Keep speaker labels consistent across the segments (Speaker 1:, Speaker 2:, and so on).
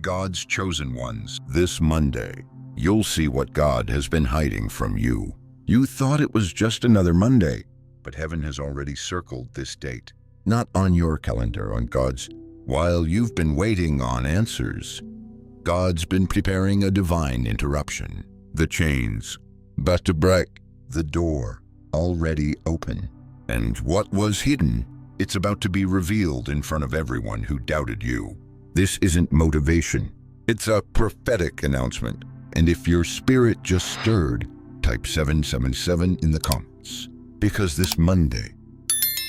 Speaker 1: God's chosen ones. This Monday, you'll see what God has been hiding from you. You thought it was just another Monday, but heaven has already circled this date. Not on your calendar, on God's. While you've been waiting on answers, God's been preparing a divine interruption. The chains about to break, the door already open. And what was hidden, it's about to be revealed in front of everyone who doubted you. This isn't motivation. It's a prophetic announcement. And if your spirit just stirred, type 777 in the comments. Because this Monday,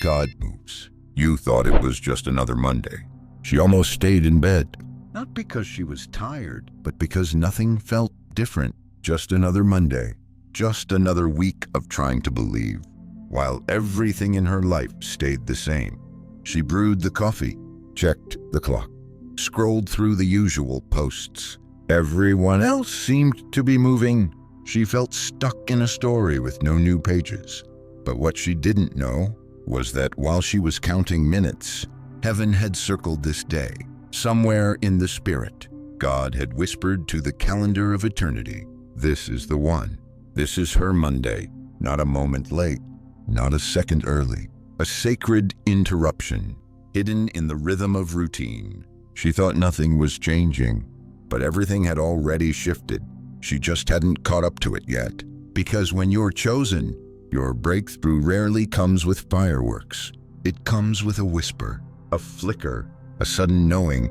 Speaker 1: God moves. You thought it was just another Monday. She almost stayed in bed. Not because she was tired, but because nothing felt different. Just another Monday. Just another week of trying to believe. While everything in her life stayed the same. She brewed the coffee, checked the clock, scrolled through the usual posts. Everyone else seemed to be moving. She felt stuck in a story with no new pages. But what she didn't know was that while she was counting minutes, heaven had circled this day. Somewhere in the spirit, God had whispered to the calendar of eternity, "This is the one. This is her Monday, not a moment late, not a second early. A sacred interruption, hidden in the rhythm of routine." She thought nothing was changing, but everything had already shifted. She just hadn't caught up to it yet. Because when you're chosen, your breakthrough rarely comes with fireworks. It comes with a whisper, a flicker, a sudden knowing.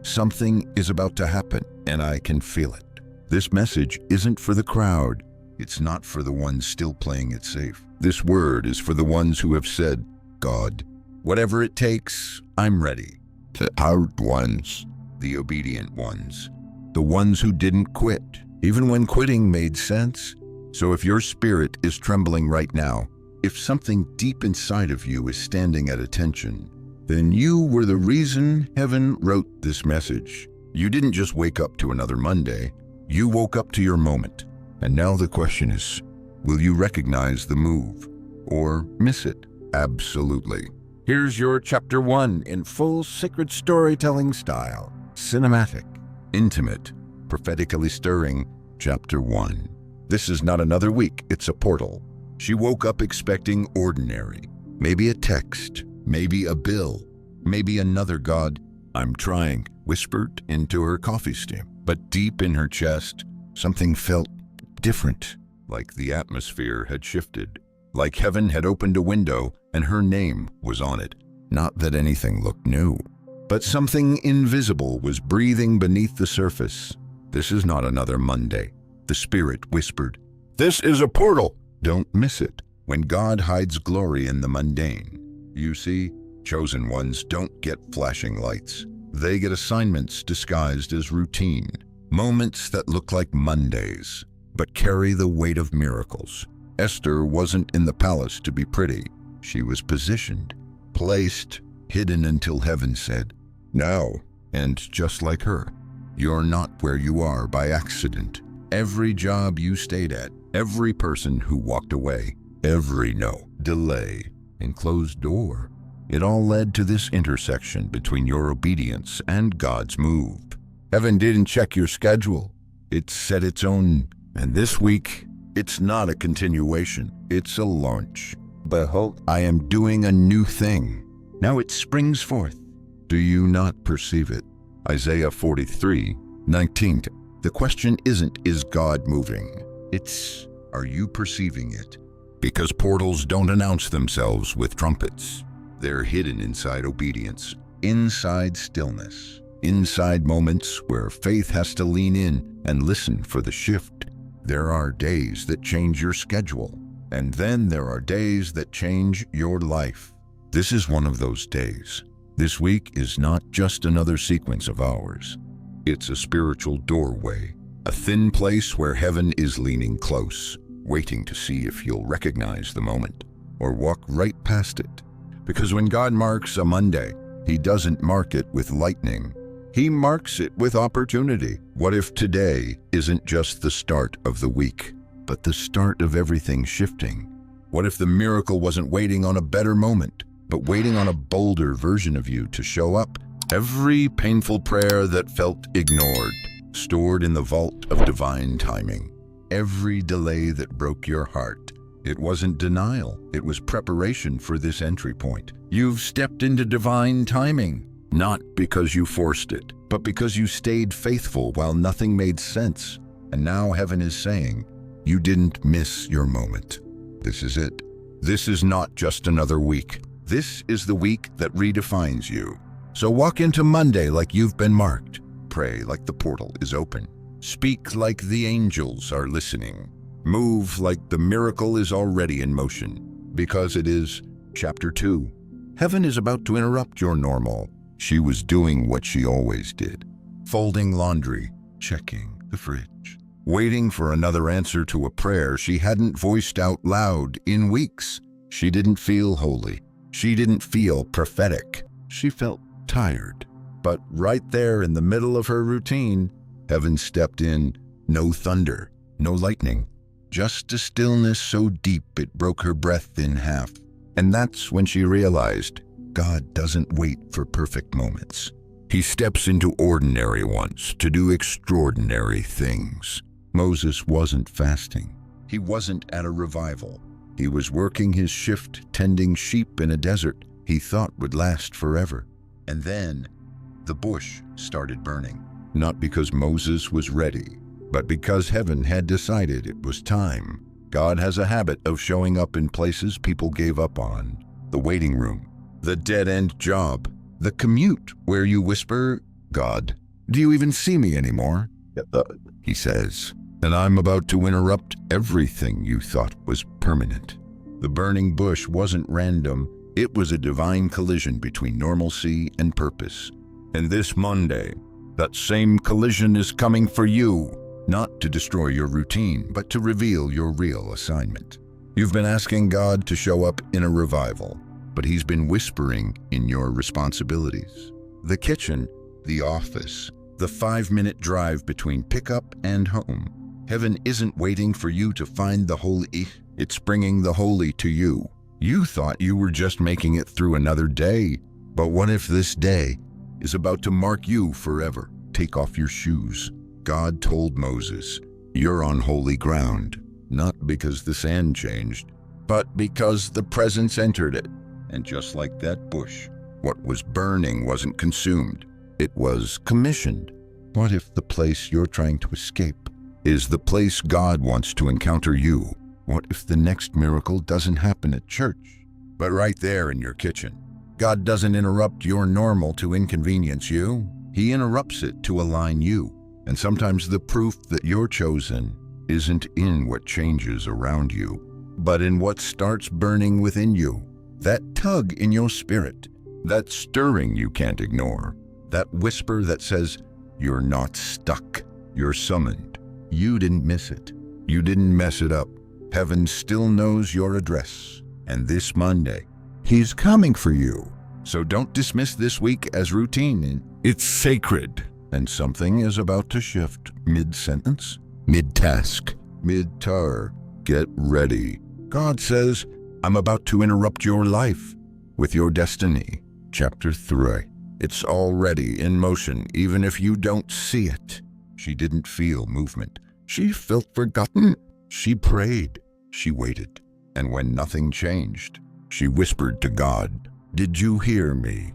Speaker 1: Something is about to happen, and I can feel it. This message isn't for the crowd. It's not for the ones still playing it safe. This word is for the ones who have said, "God, whatever it takes, I'm ready." The hard ones, the obedient ones, the ones who didn't quit, even when quitting made sense. So if your spirit is trembling right now, if something deep inside of you is standing at attention, then you were the reason heaven wrote this message. You didn't just wake up to another Monday, you woke up to your moment. And now the question is, will you recognize the move or miss it? Absolutely. Here's your chapter 1 in full sacred storytelling style. Cinematic, intimate, prophetically stirring, chapter 1. This is not another week, it's a portal. She woke up expecting ordinary. Maybe a text, maybe a bill, maybe another "God, I'm trying," whispered into her coffee steam. But deep in her chest, something felt different, like the atmosphere had shifted, like heaven had opened a window and her name was on it. Not that anything looked new, but something invisible was breathing beneath the surface. This is not another Monday. The Spirit whispered, "This is a portal. Don't miss it." When God hides glory in the mundane, you see, chosen ones don't get flashing lights. They get assignments disguised as routine, moments that look like Mondays, but carry the weight of miracles. Esther wasn't in the palace to be pretty. She was positioned, placed, hidden until heaven said, "Now." And just like her, you're not where you are by accident. Every job you stayed at, every person who walked away, every no, delay, and closed door, it all led to this intersection between your obedience and God's move. Heaven didn't check your schedule. It set its own. And this week, it's not a continuation, it's a launch. Behold, I am doing a new thing. Now it springs forth. Do you not perceive it? Isaiah 43:19. The question isn't, is God moving? It's, are you perceiving it? Because portals don't announce themselves with trumpets. They're hidden inside obedience, inside stillness, inside moments where faith has to lean in and listen for the shift. There are days that change your schedule, and then there are days that change your life. This is one of those days. This week is not just another sequence of hours. It's a spiritual doorway, a thin place where heaven is leaning close, waiting to see if you'll recognize the moment or walk right past it. Because when God marks a Monday, He doesn't mark it with lightning. He marks it with opportunity. What if today isn't just the start of the week, but the start of everything shifting? What if the miracle wasn't waiting on a better moment, but waiting on a bolder version of you to show up Every painful prayer that felt ignored, stored in the vault of divine timing. Every delay that broke your heart. It wasn't denial, it was preparation for this entry point. You've stepped into divine timing, not because you forced it, but because you stayed faithful while nothing made sense. And now heaven is saying, you didn't miss your moment. This is it. This is not just another week. This is the week that redefines you. So walk into Monday like you've been marked. Pray like the portal is open. Speak like the angels are listening. Move like the miracle is already in motion. Because it is chapter 2. Heaven is about to interrupt your normal. She was doing what she always did. Folding laundry, checking the fridge, waiting for another answer to a prayer she hadn't voiced out loud in weeks. She didn't feel holy. She didn't feel prophetic. She felt tired. But right there in the middle of her routine, heaven stepped in. No thunder, no lightning, just a stillness so deep it broke her breath in half. And that's when she realized God doesn't wait for perfect moments. He steps into ordinary ones to do extraordinary things. Moses wasn't fasting. He wasn't at a revival. He was working his shift tending sheep in a desert he thought would last forever. And then the bush started burning. Not because Moses was ready, but because heaven had decided it was time. God has a habit of showing up in places people gave up on. The waiting room, the dead-end job, the commute where you whisper, God, do you even see me anymore? He says, and I'm about to interrupt everything you thought was permanent. The burning bush wasn't random. It was a divine collision between normalcy and purpose. And this Monday, that same collision is coming for you, not to destroy your routine, but to reveal your real assignment. You've been asking God to show up in a revival, but He's been whispering in your responsibilities. The kitchen, the office, the 5-minute drive between pickup and home. Heaven isn't waiting for you to find the holy, it's bringing the holy to you. You thought you were just making it through another day, but what if this day is about to mark you forever? Take off your shoes. God told Moses, you're on holy ground, not because the sand changed, but because the presence entered it. And just like that bush, what was burning wasn't consumed, it was commissioned. What if the place you're trying to escape is the place God wants to encounter you? What if the next miracle doesn't happen at church, but right there in your kitchen? God doesn't interrupt your normal to inconvenience you. He interrupts it to align you. And sometimes the proof that you're chosen isn't in what changes around you, but in what starts burning within you. That tug in your spirit, that stirring you can't ignore, that whisper that says, you're not stuck, you're summoned. You didn't miss it. You didn't mess it up. Heaven still knows your address. And this Monday, He's coming for you. So don't dismiss this week as routine. It's sacred. And something is about to shift mid-sentence, mid-task, mid-tar. Get ready. God says, I'm about to interrupt your life with your destiny. Chapter 3. It's already in motion, even if you don't see it. She didn't feel movement. She felt forgotten. She prayed. She waited. And when nothing changed, she whispered to God, did you hear me?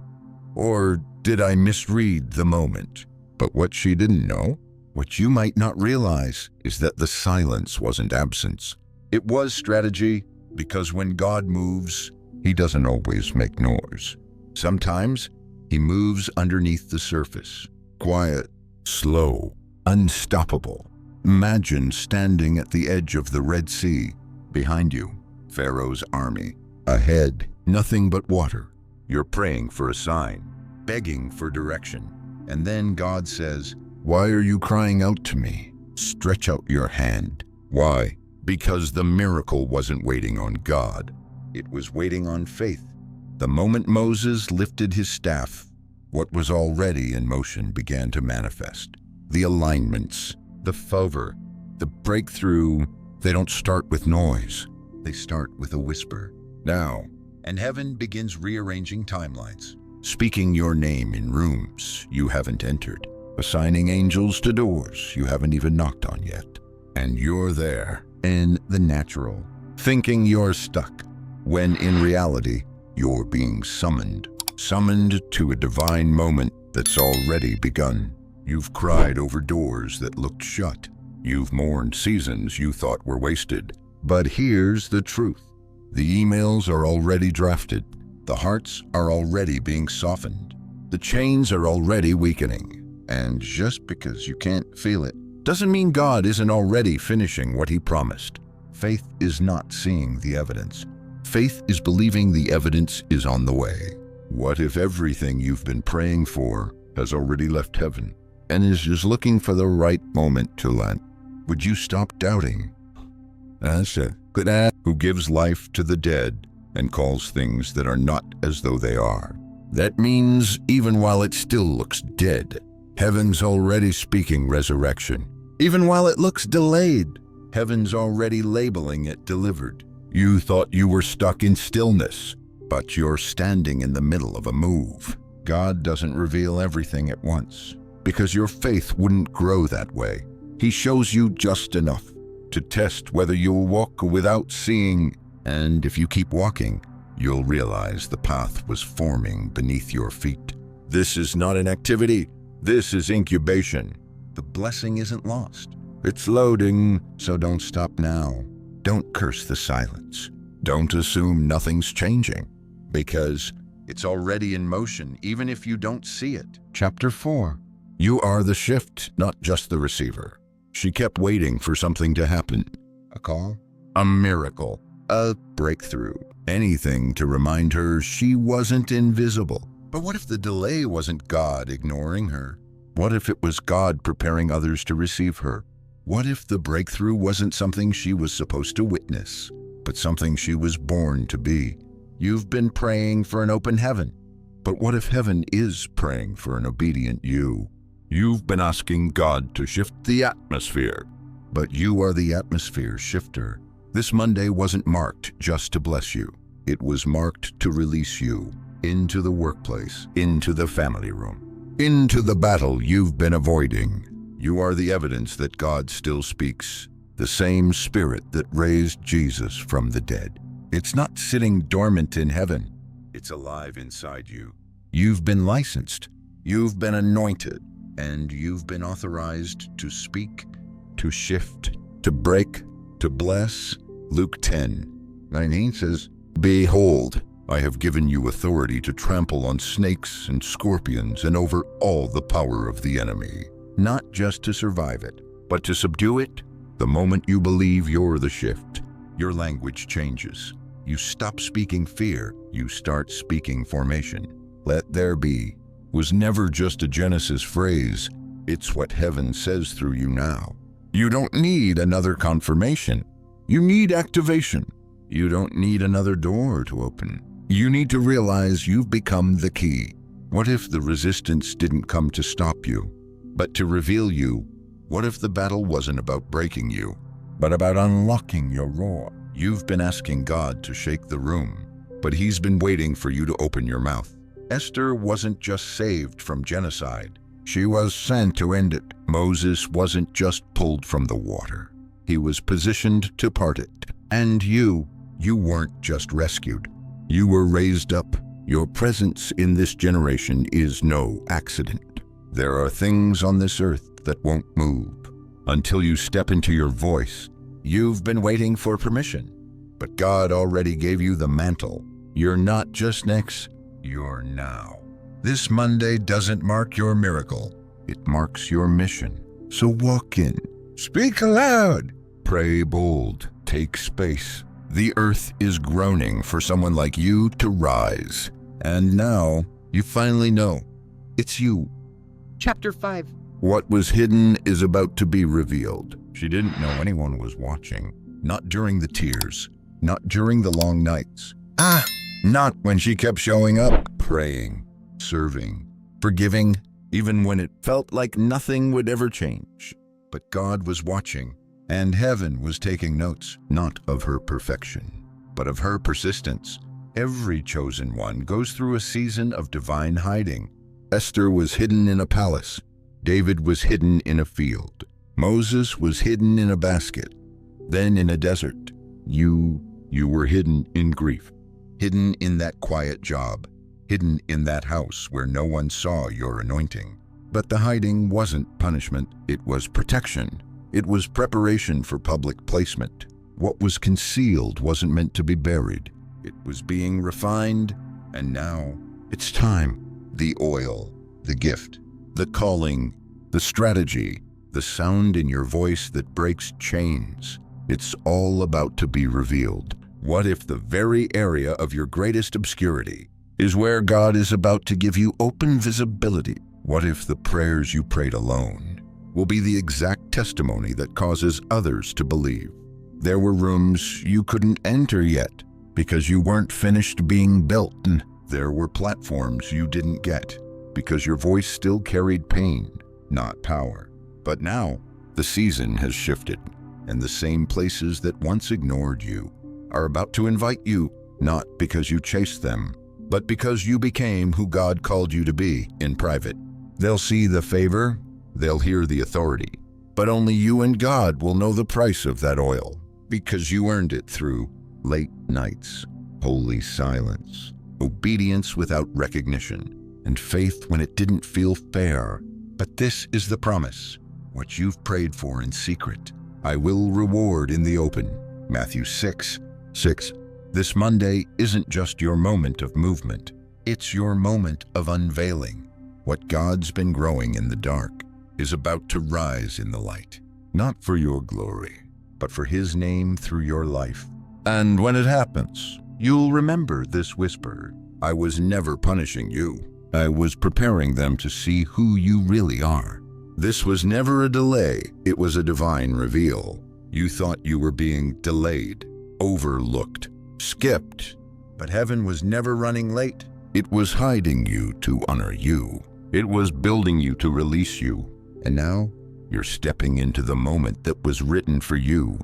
Speaker 1: Or did I misread the moment? But what she didn't know, what you might not realize, is that the silence wasn't absence. It was strategy, because when God moves, He doesn't always make noise. Sometimes He moves underneath the surface, quiet, slow, unstoppable. Imagine standing at the edge of the Red Sea. Behind you, Pharaoh's army. Ahead, nothing but water. You're praying for a sign, begging for direction. And then God says, why are you crying out to me? Stretch out your hand. Why? Because the miracle wasn't waiting on God. It was waiting on faith. The moment Moses lifted his staff, what was already in motion began to manifest. The alignments, the favor, the breakthrough, they don't start with noise. They start with a whisper. Now, and heaven begins rearranging timelines. speaking your name in rooms you haven't entered, assigning angels to doors you haven't even knocked on yet. And you're there, in the natural, thinking you're stuck, when in reality, you're being summoned to a divine moment that's already begun. You've cried over doors that looked shut. You've mourned seasons you thought were wasted. But here's the truth. The emails are already drafted. The hearts are already being softened. The chains are already weakening. And just because you can't feel it doesn't mean God isn't already finishing what he promised. Faith is not seeing the evidence. Faith is believing the evidence is on the way. What if everything you've been praying for has already left heaven and is just looking for the right moment to land? Would you stop doubting? That's it. Who gives life to the dead and calls things that are not as though they are. That means even while it still looks dead, heaven's already speaking resurrection. Even while it looks delayed, heaven's already labeling it delivered. You thought you were stuck in stillness, but you're standing in the middle of a move. God doesn't reveal everything at once, because your faith wouldn't grow that way. He shows you just enough to test whether you'll walk without seeing, and if you keep walking, you'll realize the path was forming beneath your feet. This is not an activity. This is incubation. The blessing isn't lost. It's loading, so don't stop now. Don't curse the silence. Don't assume nothing's changing, because it's already in motion, even if you don't see it. Chapter 4. You are the shift, not just the receiver. She kept waiting for something to happen. A call? A miracle? A breakthrough? Anything to remind her she wasn't invisible. But what if the delay wasn't God ignoring her? What if it was God preparing others to receive her? What if the breakthrough wasn't something she was supposed to witness, but something she was born to be? You've been praying for an open heaven, but what if heaven is praying for an obedient you? You've been asking God to shift the atmosphere, but you are the atmosphere shifter. This Monday wasn't marked just to bless you. It was marked to release you into the workplace, into the family room, into the battle you've been avoiding. You are the evidence that God still speaks, the same Spirit that raised Jesus from the dead. It's not sitting dormant in heaven. It's alive inside you. You've been licensed. You've been anointed. And you've been authorized to speak, to shift, to break, to bless. Luke 10:19 says, "Behold, I have given you authority to trample on snakes and scorpions and over all the power of the enemy." Not just to survive it, but to subdue it. The moment you believe you're the shift, your language changes. You stop speaking fear, you start speaking formation. Let there be was never just a Genesis phrase. It's what heaven says through you now. You don't need another confirmation. You need activation. You don't need another door to open. You need to realize you've become the key. What if the resistance didn't come to stop you, but to reveal you? What if the battle wasn't about breaking you, but about unlocking your roar? You've been asking God to shake the room, but he's been waiting for you to open your mouth. Esther wasn't just saved from genocide. She was sent to end it. Moses wasn't just pulled from the water. He was positioned to part it. And you weren't just rescued. You were raised up. Your presence in this generation is no accident. There are things on this earth that won't move until you step into your voice. You've been waiting for permission, but God already gave you the mantle. You're not just next. You're now. This Monday doesn't mark your miracle. It marks your mission. So walk in. Speak aloud. Pray bold. Take space. The earth is groaning for someone like you to rise. And now, you finally know. It's you.
Speaker 2: Chapter 5.
Speaker 1: What was hidden is about to be revealed. She didn't know anyone was watching. Not during the tears. Not during the long nights. Not when she kept showing up, praying, serving, forgiving, even when it felt like nothing would ever change. But God was watching, and heaven was taking notes, not of her perfection, but of her persistence. Every chosen one goes through a season of divine hiding. Esther was hidden in a palace. David was hidden in a field. Moses was hidden in a basket. Then in a desert. You were hidden in grief. Hidden in that quiet job. Hidden in that house where no one saw your anointing. But the hiding wasn't punishment. It was protection. It was preparation for public placement. What was concealed wasn't meant to be buried. It was being refined, and now it's time. The oil, the gift, the calling, the strategy, the sound in your voice that breaks chains. It's all about to be revealed. What if the very area of your greatest obscurity is where God is about to give you open visibility? What if the prayers you prayed alone will be the exact testimony that causes others to believe? There were rooms you couldn't enter yet because you weren't finished being built. And there were platforms you didn't get because your voice still carried pain, not power. But now the season has shifted, and the same places that once ignored you are about to invite you, not because you chased them, but because you became who God called you to be in private. They'll see the favor, they'll hear the authority, but only you and God will know the price of that oil, because you earned it through late nights, holy silence, obedience without recognition, and faith when it didn't feel fair. But this is the promise. What you've prayed for in secret, I will reward in the open. Matthew 6:6. This Monday isn't just your moment of movement. It's your moment of unveiling. What God's been growing in the dark is about to rise in the light, not for your glory, but for His name through your life. And when it happens, you'll remember this whisper. I was never punishing you. I was preparing them to see who you really are. This was never a delay. It was a divine reveal. You thought you were being delayed, overlooked, skipped, but heaven was never running late. It was hiding you to honor you. It was building you to release you. And now you're stepping into the moment that was written for you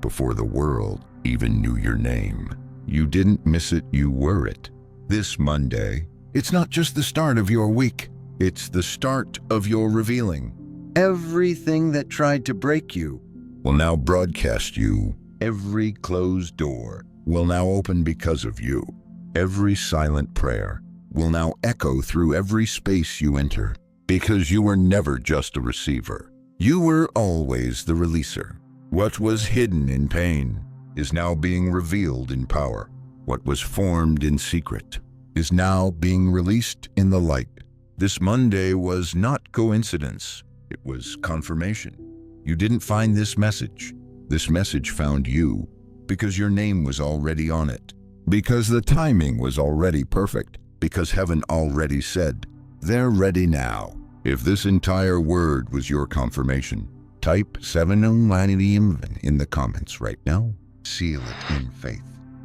Speaker 1: before the world even knew your name. You didn't miss it, you were it. This Monday, it's not just the start of your week, it's the start of your revealing. Everything that tried to break you will now broadcast you. Every closed door will now open because of you. Every silent prayer will now echo through every space you enter, because you were never just a receiver. You were always the releaser. What was hidden in pain is now being revealed in power. What was formed in secret is now being released in the light. This Monday was not coincidence. It was confirmation. You didn't find this message. This message found you because your name was already on it, because the timing was already perfect, because heaven already said, they're ready now. If this entire word was your confirmation, type 709 in the comments right now. Seal it in faith.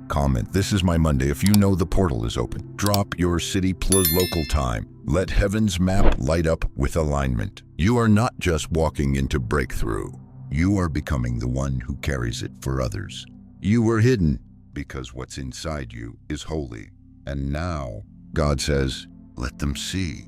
Speaker 1: Comment, this is my Monday. If you know the portal is open, drop your city plus local time. Let heaven's map light up with alignment. You are not just walking into breakthrough. You are becoming the one who carries it for others. You were hidden because what's inside you is holy. And now God says, let them see.